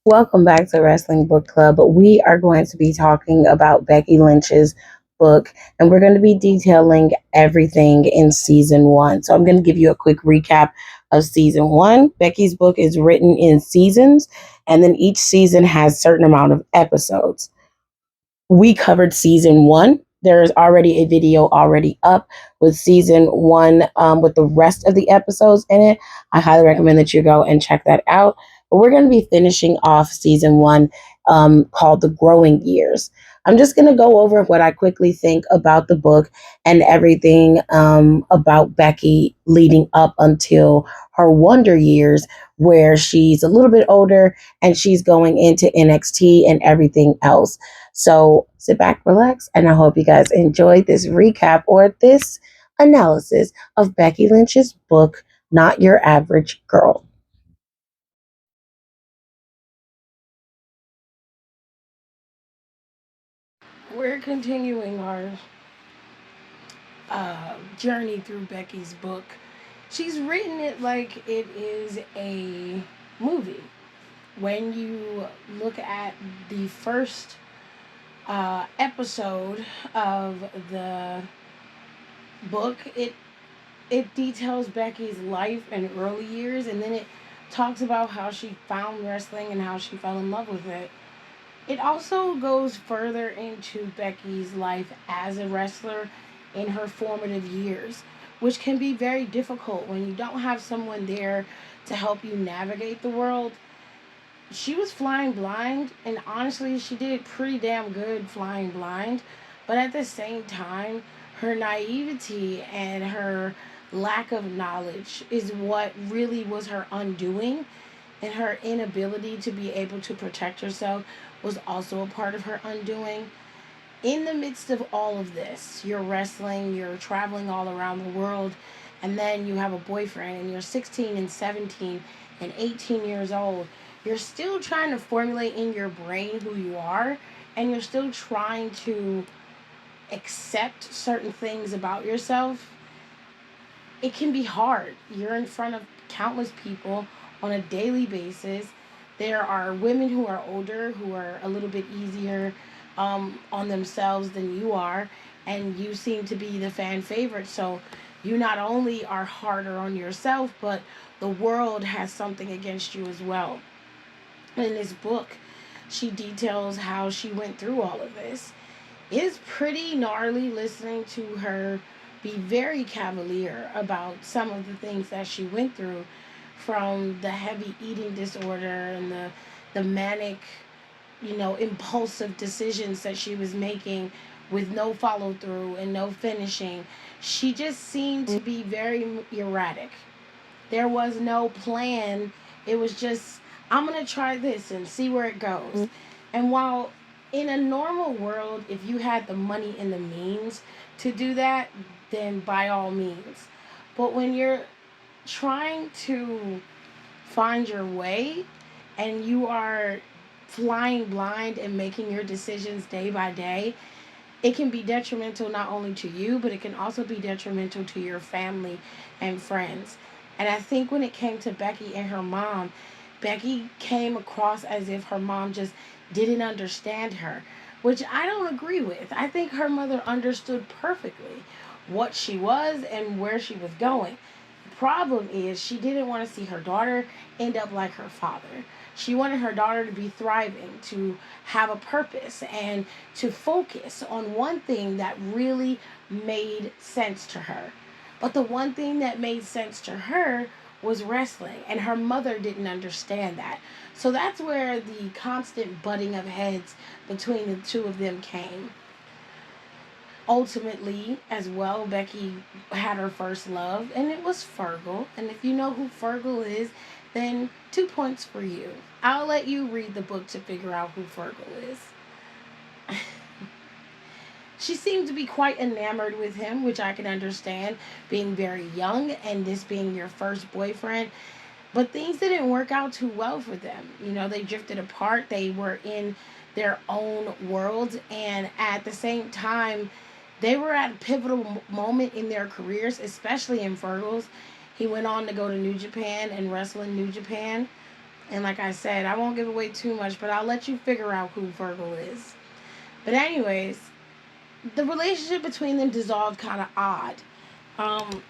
Welcome back to Wrestling Book Club. We are going to be talking about Becky Lynch's book, and we're going to be detailing everything in season one. So, I'm going to give you a quick recap of season one. Becky's book is written in seasons, and then each season has a certain amount of episodes. We covered season one. There is already a video already up with season one with the rest of the episodes in it. I highly recommend that you go and check that out. But we're going to be finishing off season one called The Growing Years. I'm just going to go over what I quickly think about the book and everything about Becky leading up until her Wonder Years, where she's a little bit older and she's going into NXT and everything else. So sit back, relax, and I hope you guys enjoyed this recap or this analysis of Becky Lynch's book, Not Your Average Girl. We're continuing our journey through Becky's book. She's written it like it is a movie. When you look at the first episode of the book, it details Becky's life and early years, and then it talks about how she found wrestling and how she fell in love with it. It also goes further into Becky's life as a wrestler in her formative years, which can be very difficult when you don't have someone there to help you navigate the world. She was flying blind, and honestly, she did pretty damn good flying blind. But at the same time, her naivety and her lack of knowledge is what really was her undoing, and her inability to be able to protect herself was also a part of her undoing. In the midst of all of this, you're wrestling, you're traveling all around the world, and then you have a boyfriend, and you're 16 and 17 and 18 years old. You're still trying to formulate in your brain who you are, and you're still trying to accept certain things about yourself. It can be hard. You're in front of countless people on a daily basis. There are women who are older who are a little bit easier on themselves than you are, and you seem to be the fan favorite. So you not only are harder on yourself, but the world has something against you as well. In this book, she details how she went through all of this. It's pretty gnarly listening to her be very cavalier about some of the things that she went through, from the heavy eating disorder and the manic, impulsive decisions that she was making with no follow through and no finishing. She just seemed to be very erratic. There was no plan. It was just, I'm going to try this and see where it goes. And while in a normal world, if you had the money and the means to do that, then by all means. But when you're trying to find your way and you are flying blind and making your decisions day by day, it can be detrimental not only to you, but it can also be detrimental to your family and friends. And I think when it came to Becky and her mom, Becky came across as if her mom just didn't understand her, which I don't agree with. I think her mother understood perfectly what she was and where she was going. The problem is she didn't want to see her daughter end up like her father. She wanted her daughter to be thriving, to have a purpose, and to focus on one thing that really made sense to her. But the one thing that made sense to her was wrestling, and her mother didn't understand that. So that's where the constant butting of heads between the two of them came. Ultimately, as well, Becky had her first love, and it was Fergal. And if you know who Fergal is, then 2 points for you. I'll let you read the book to figure out who Fergal is. She seemed to be quite enamored with him, which I can understand, being very young and this being your first boyfriend. But things didn't work out too well for them. They drifted apart. They were in their own worlds, and at the same time, they were at a pivotal moment in their careers, especially in Fergal's. He went on to go to New Japan and wrestle in New Japan. And like I said, I won't give away too much, but I'll let you figure out who Virgo is. But anyways, the relationship between them dissolved kind of odd. Um,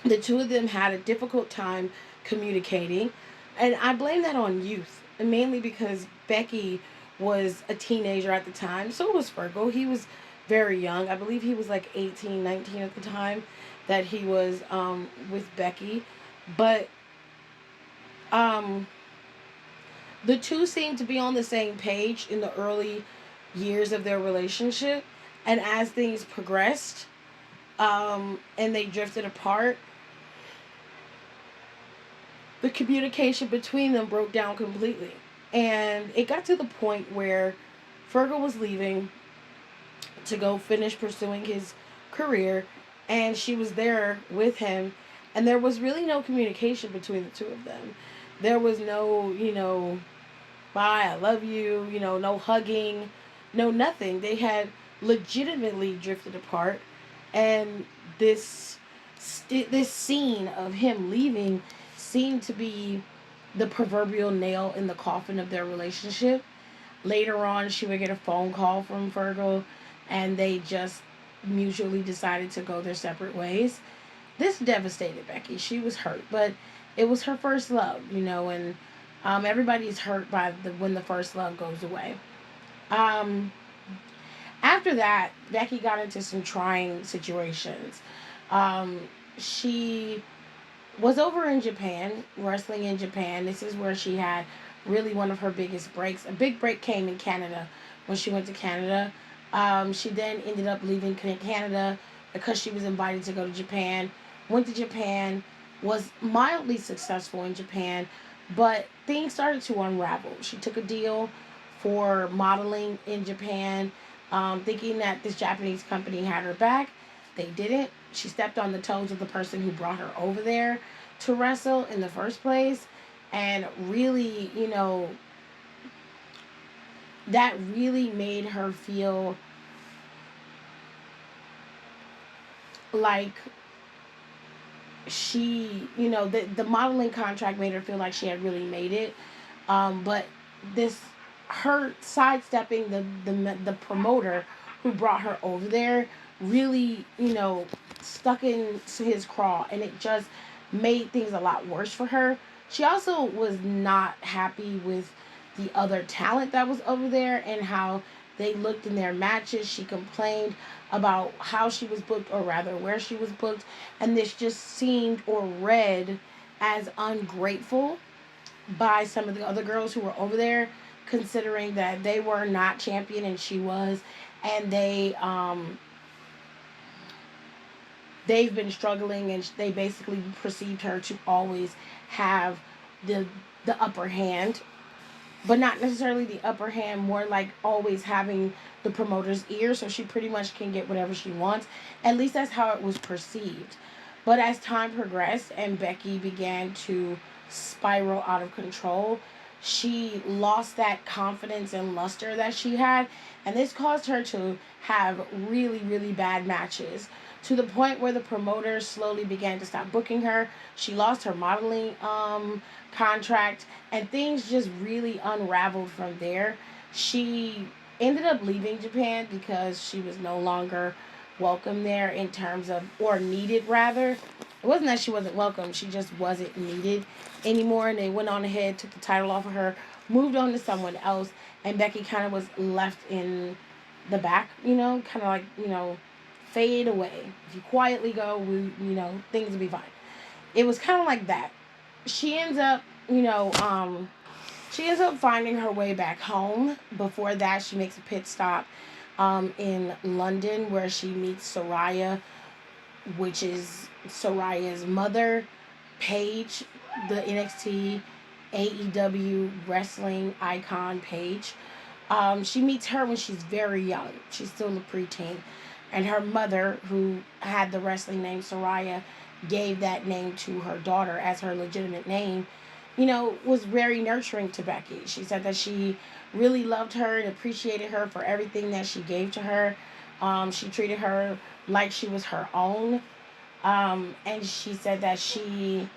the two of them had a difficult time communicating, and I blame that on youth, and mainly because Becky was a teenager at the time. So was Virgo. He was very young. I believe he was like 18, 19 at the time that he was with Becky. But um, the two seemed to be on the same page in the early years of their relationship, and as things progressed and they drifted apart, the communication between them broke down completely. And it got to the point where Fergal was leaving to go finish pursuing his career, and she was there with him, and there was really no communication between the two of them. There was no, bye, I love you, no hugging, no nothing. They had legitimately drifted apart, and this scene of him leaving seemed to be the proverbial nail in the coffin of their relationship. Later on, she would get a phone call from Virgo, and they just mutually decided to go their separate ways. This devastated Becky. She was hurt, but it was her first love, and everybody's hurt by when the first love goes away. Um, After that, Becky got into some trying situations. Um, she was over in Japan, wrestling in Japan. This is where she had really one of her biggest breaks. A big break came in Canada when she went to Canada. She then ended up leaving Canada because she was invited to go to Japan. Went to Japan, was mildly successful in Japan, but things started to unravel. She took a deal for modeling in Japan, thinking that this Japanese company had her back. They didn't. She stepped on the toes of the person who brought her over there to wrestle in the first place. And really, that really made her feel like the modeling contract made her feel like she had really made it. But this, her sidestepping the promoter who brought her over there really, stuck into his craw, and it just made things a lot worse for her. She also was not happy with the other talent that was over there and how they looked in their matches. She complained about how she was booked, or rather where she was booked, and this just seemed or read as ungrateful by some of the other girls who were over there, considering that they were not champion and she was, and they've been struggling, and they basically perceived her to always have the upper hand, but not necessarily the upper hand, more like always having the promoter's ear, so she pretty much can get whatever she wants. At least that's how it was perceived. But as time progressed and Becky began to spiral out of control, she lost that confidence and luster that she had, and this caused her to have really, really bad matches, to the point where the promoters slowly began to stop booking her. She lost her modeling contract, and things just really unraveled from there. She ended up leaving Japan because she was no longer welcome there, in terms of, or needed rather. It wasn't that she wasn't welcome, she just wasn't needed anymore, and they went on ahead, took the title off of her, moved on to someone else, and Becky kind of was left in the back, kind of like, fade away. If you quietly go, things will be fine. It was kind of like that. She ends up, she ends up finding her way back home. Before that, she makes a pit stop in London, where she meets Soraya, which is Soraya's mother, Paige, the NXT AEW wrestling icon Paige. She meets her when she's very young. She's still a preteen. And her mother, who had the wrestling name Soraya, gave that name to her daughter as her legitimate name, was very nurturing to Becky. She said that she really loved her and appreciated her for everything that she gave to her. She treated her like she was her own. And she said that she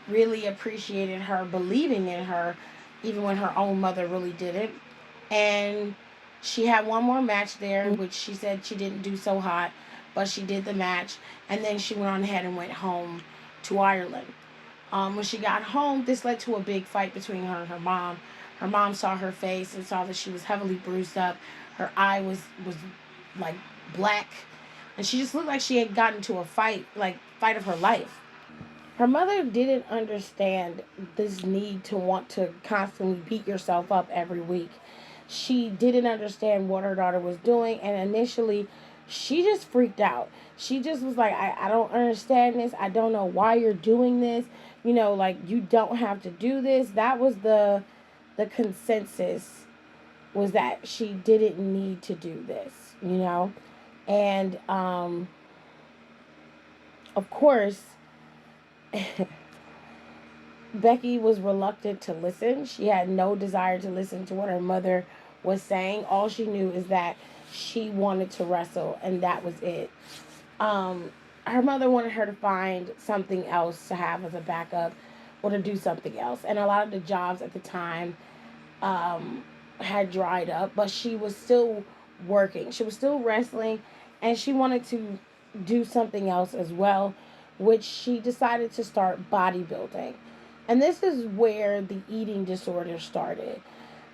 really appreciated her believing in her, even when her own mother really didn't. And she had one more match there, which she said she didn't do so hot, but she did the match. And then she went on ahead and went home to Ireland. When she got home, this led to a big fight between her and her mom. Her mom saw her face and saw that she was heavily bruised up. Her eye was like black, and she just looked like she had gotten into a fight, like fight of her life. Her mother didn't understand this need to want to constantly beat yourself up every week. She didn't understand what her daughter was doing, and initially, she just freaked out. She just was like, I don't understand this. I don't know why you're doing this. You know, like, you don't have to do this. That was the consensus, was that she didn't need to do this, you know? And of course, Becky was reluctant to listen. She had no desire to listen to what her mother was saying. All she knew is that she wanted to wrestle, and that was it. Um, Her mother wanted her to find something else to have as a backup, or to do something else. And a lot of the jobs at the time um, had dried up, but she was still working. She was still wrestling, and she wanted to do something else as well, which she decided to start bodybuilding. And this is where the eating disorder started.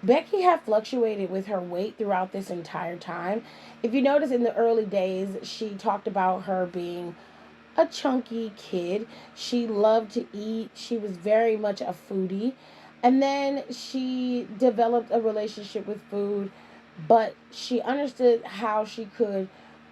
Becky had fluctuated with her weight throughout this entire time. If you notice, in the early days, she talked about her being a chunky kid. She loved to eat. She was very much a foodie. And then she developed a relationship with food, but she understood how she could,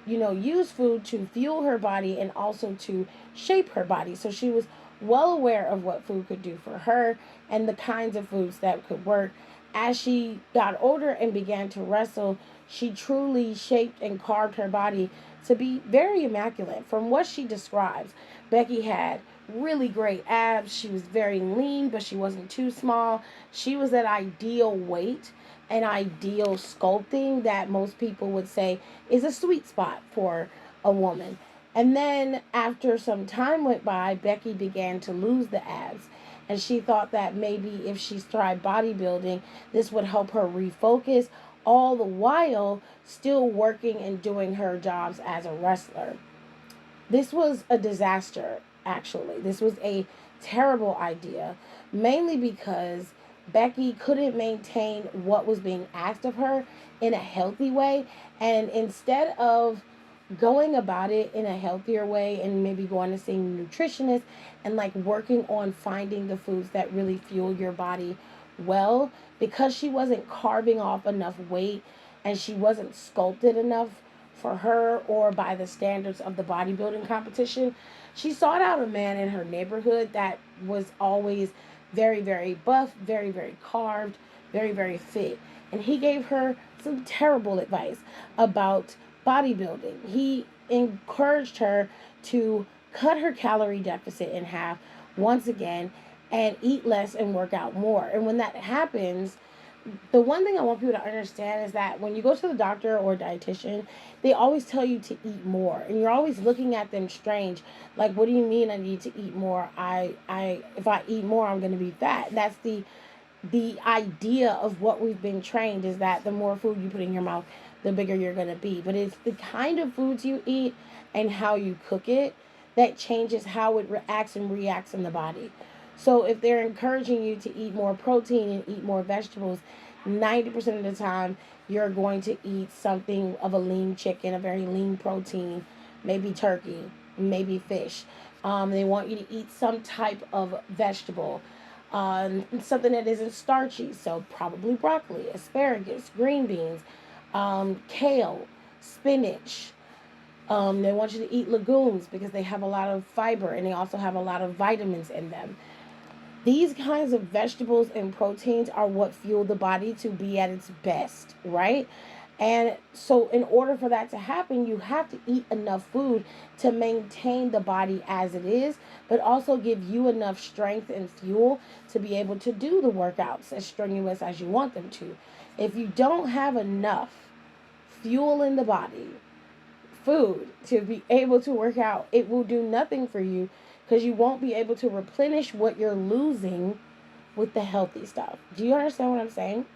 use food to fuel her body and also to shape her body. So she was well aware of what food could do for her and the kinds of foods that could work. As she got older and began to wrestle, she truly shaped and carved her body to be very immaculate. From what she describes, Becky had really great abs. She was very lean, but she wasn't too small. She was at ideal weight and ideal sculpting that most people would say is a sweet spot for a woman. And then after some time went by, Becky began to lose the abs. And she thought that maybe if she tried bodybuilding, this would help her refocus, all the while still working and doing her jobs as a wrestler. This was a disaster, actually. This was a terrible idea, mainly because Becky couldn't maintain what was being asked of her in a healthy way. And instead of going about it in a healthier way and maybe going to see a nutritionist and like working on finding the foods that really fuel your body well, because she wasn't carving off enough weight and she wasn't sculpted enough for her or by the standards of the bodybuilding competition, she sought out a man in her neighborhood that was always very, very buff, very, very carved, very, very fit. And he gave her some terrible advice about bodybuilding. He encouraged her to cut her calorie deficit in half once again and eat less and work out more. And when that happens, the one thing I want people to understand is that when you go to the doctor or dietitian, they always tell you to eat more, and you're always looking at them strange. Like, what do you mean I need to eat more? If I eat more, I'm going to be fat. That's the idea of what we've been trained, is that the more food you put in your mouth, the bigger you're going to be. But it's the kind of foods you eat and how you cook it that changes how it acts and reacts in the body. So if they're encouraging you to eat more protein and eat more vegetables, 90% of the time you're going to eat something of a lean chicken, a very lean protein, maybe turkey, maybe fish. They want you to eat some type of vegetable, something that isn't starchy. So probably broccoli, asparagus, green beans, kale, spinach. They want you to eat legumes because they have a lot of fiber and they also have a lot of vitamins in them. These kinds of vegetables and proteins are what fuel the body to be at its best, right? And so, in order for that to happen, you have to eat enough food to maintain the body as it is, but also give you enough strength and fuel to be able to do the workouts as strenuous as you want them to. If you don't have enough fuel in the body, food, to be able to work out, it will do nothing for you, because you won't be able to replenish what you're losing with the healthy stuff. Do you understand what I'm saying?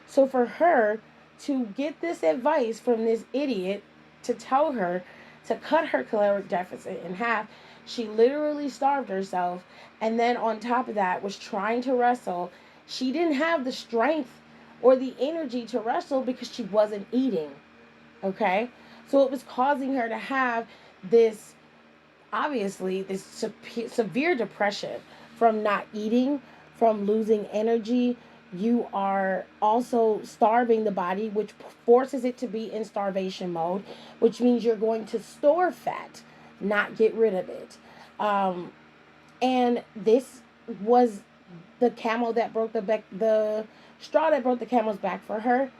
So for her to get this advice from this idiot to tell her to cut her caloric deficit in half, she literally starved herself, and then on top of that was trying to wrestle. She didn't have the strength or the energy to wrestle because she wasn't eating. Okay? So it was causing her to have this, obviously, this severe depression from not eating, from losing energy. You are also starving the body, which forces it to be in starvation mode, which means you're going to store fat, not get rid of it. And this was the camel that broke the straw that broke the camel's back for her.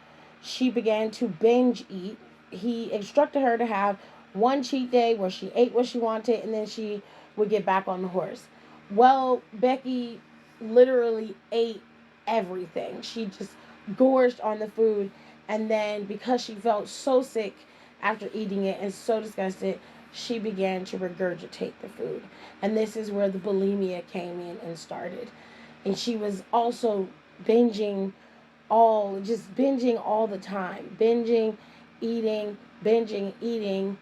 She began to binge eat. He instructed her to have one cheat day where she ate what she wanted and then she would get back on the horse. Well, Becky literally ate everything. She just gorged on the food, and then because she felt so sick after eating it and so disgusted, she began to regurgitate the food. And this is where the bulimia came in and started. And she was also binging binging all the time. Binging, eating,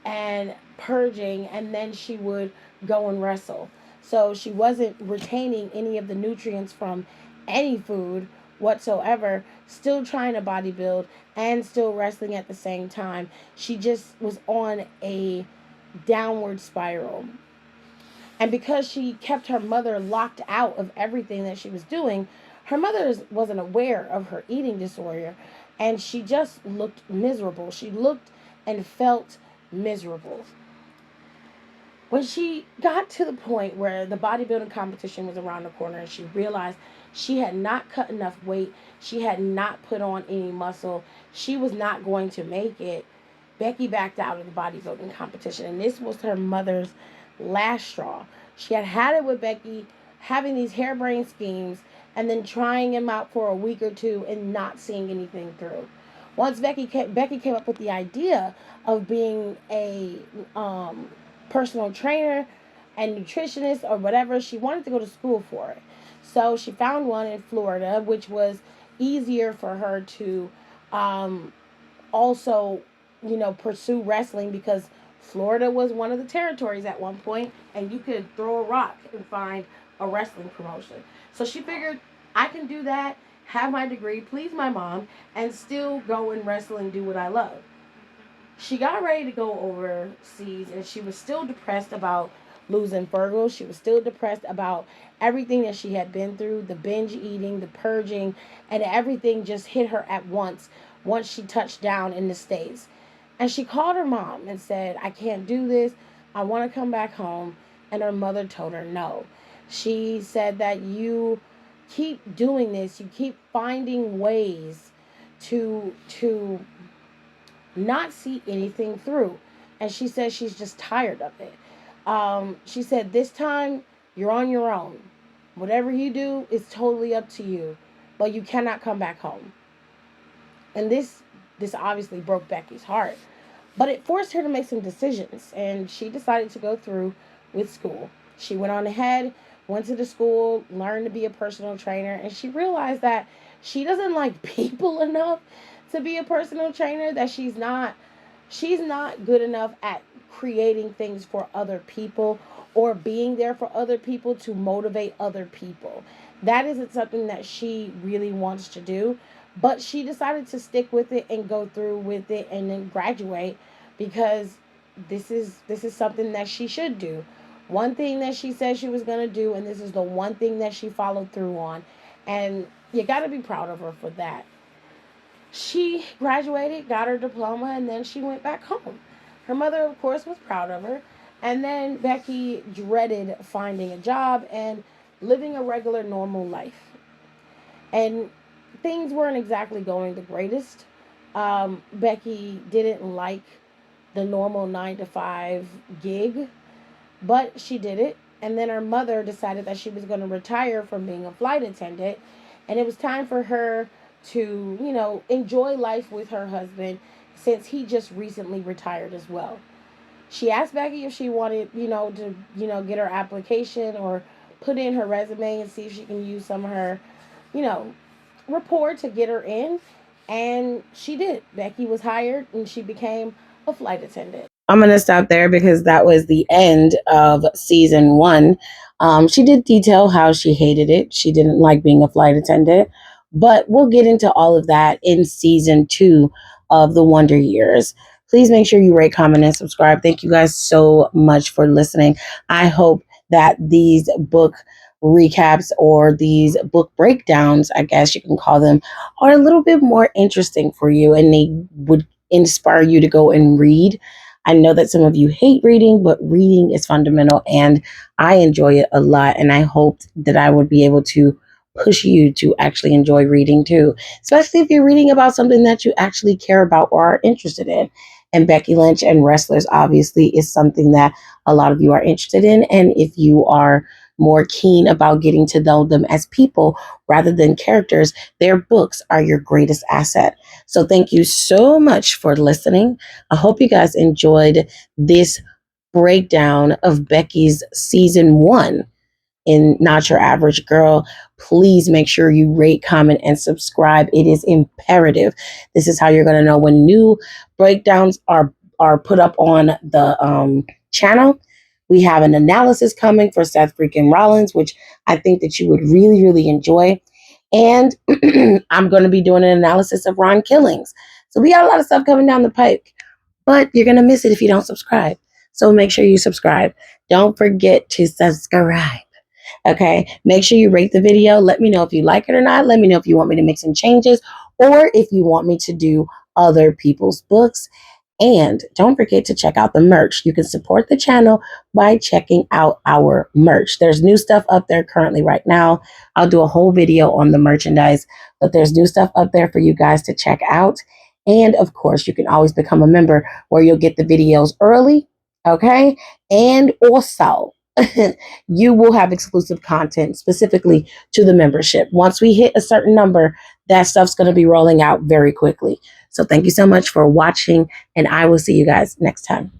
and purging, and then she would go and wrestle. So she wasn't retaining any of the nutrients from any food whatsoever, still trying to bodybuild and still wrestling at the same time. She just was on a downward spiral. And because she kept her mother locked out of everything that she was doing, her mother wasn't aware of her eating disorder, and she just looked miserable. She looked and felt miserable. When she got to the point where the bodybuilding competition was around the corner and she realized she had not cut enough weight, she had not put on any muscle, she was not going to make it, Becky backed out of the bodybuilding competition. And this was her mother's last straw. She had had it with Becky, having these harebrained schemes, and then trying him out for a week or two and not seeing anything through. Once Becky came up with the idea of being a personal trainer and nutritionist or whatever, she wanted to go to school for it. So she found one in Florida, which was easier for her to also, pursue wrestling, because Florida was one of the territories at one point, and you could throw a rock and find a wrestling promotion. So she figured, I can do that, have my degree, please my mom, and still go and wrestle and do what I love. She got ready to go overseas, and she was still depressed about losing Virgo. She was still depressed about everything that she had been through, the binge eating, the purging, and everything just hit her at once she touched down in the States. And she called her mom and said, I can't do this. I want to come back home. And her mother told her no. She said that you keep doing this. You keep finding ways to not see anything through. And she said she's just tired of it. She said, this time you're on your own. Whatever you do is totally up to you. But you cannot come back home. And this obviously broke Becky's heart. But it forced her to make some decisions. And she decided to go through with school. She went on ahead, went to the school, learned to be a personal trainer. And she realized that she doesn't like people enough to be a personal trainer, that she's not good enough at creating things for other people or being there for other people to motivate other people. That isn't something that she really wants to do, but she decided to stick with it and go through with it and then graduate, because this is something that she should do. One thing that she said she was going to do, and this is the one thing that she followed through on, and you got to be proud of her for that. She graduated, got her diploma, and then she went back home. Her mother, of course, was proud of her. And then Becky dreaded finding a job and living a regular, normal life. And things weren't exactly going the greatest. Becky didn't like the normal 9 to 5 gig, but she did it. And then her mother decided that she was going to retire from being a flight attendant. And it was time for her to, enjoy life with her husband, since he just recently retired as well. She asked Becky if she wanted, to, get her application or put in her resume and see if she can use some of her, you know, rapport to get her in. And she did. Becky was hired and she became a flight attendant. I'm going to stop there because that was the end of season one. She did detail how she hated it. She didn't like being a flight attendant, but we'll get into all of that in season two of The Wonder Years. Please make sure you rate, comment, and subscribe. Thank you guys so much for listening. I hope that these book recaps or these book breakdowns, I guess you can call them, are a little bit more interesting for you and they would inspire you to go and read. I know that some of you hate reading, but reading is fundamental and I enjoy it a lot. And I hope that I would be able to push you to actually enjoy reading too, especially if you're reading about something that you actually care about or are interested in. And Becky Lynch and Wrestlers obviously is something that a lot of you are interested in. And if you are more keen about getting to know them as people rather than characters, their books are your greatest asset. So thank you so much for listening. I hope you guys enjoyed this breakdown of Becky's season one in Not Your Average Girl. Please make sure you rate, comment, and subscribe. It is imperative. This is how you're going to know when new breakdowns are put up on the channel. We have an analysis coming for Seth freaking Rollins, which I think that you would really, really enjoy. And I'm going to be doing an analysis of Ron Killings. So we got a lot of stuff coming down the pike, but you're going to miss it if you don't subscribe. So make sure you subscribe. Don't forget to subscribe. Okay. Make sure you rate the video. Let me know if you like it or not. Let me know if you want me to make some changes or if you want me to do other people's books. And don't forget to check out the merch. You can support the channel by checking out our merch. There's new stuff up there currently right now. I'll do a whole video on the merchandise, but there's new stuff up there for you guys to check out. And of course, you can always become a member where you'll get the videos early. Okay. And also, you will have exclusive content specifically to the membership. Once we hit a certain number, that stuff's going to be rolling out very quickly. So thank you so much for watching, and I will see you guys next time.